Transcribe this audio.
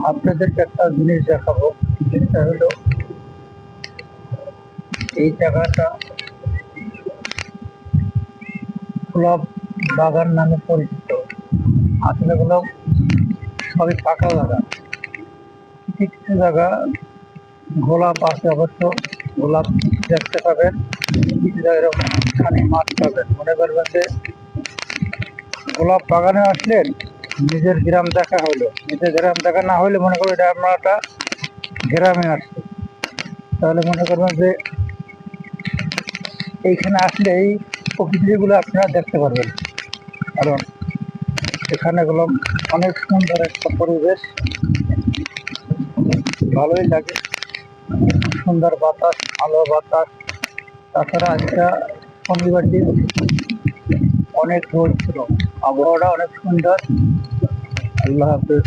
আপনাদেরকে একটা জিনিস দেখাবো। জিনিসটা হলো এই জায়গাটা গোলাপ বাগান নামে পরিচিত। আসলে এগুলো সবই ফাঁকা জায়গা। কিছু কিছু জায়গা গোলাপ আছে, অবশ্য গোলাপ দেখতে পাবেন। কিছু জায়গায় এরকম খালি মাঠ পাবেন। মনে করবেন যে গোলাপ বাগানে আসলেন, নিজের গ্রাম দেখা হলো। নিজের গ্রাম দেখা না হলে মনে করো এটা আমরা একটা গ্রামে আসছি। তাহলে মনে করবেন যে এইখানে আসলে এই প্রকৃতিগুলো আপনারা দেখতে পারবেন। কারণ এখানে গুলো অনেক সুন্দর একটা পরিবেশ, ভালোই লাগে। সুন্দর বাতাস, আলো বাতাস। তাছাড়া আজকে শনিবার দিন, অনেক রোদ ছিল, আবহাওয়াটা অনেক সুন্দর। আল্লাহ হাফেজ।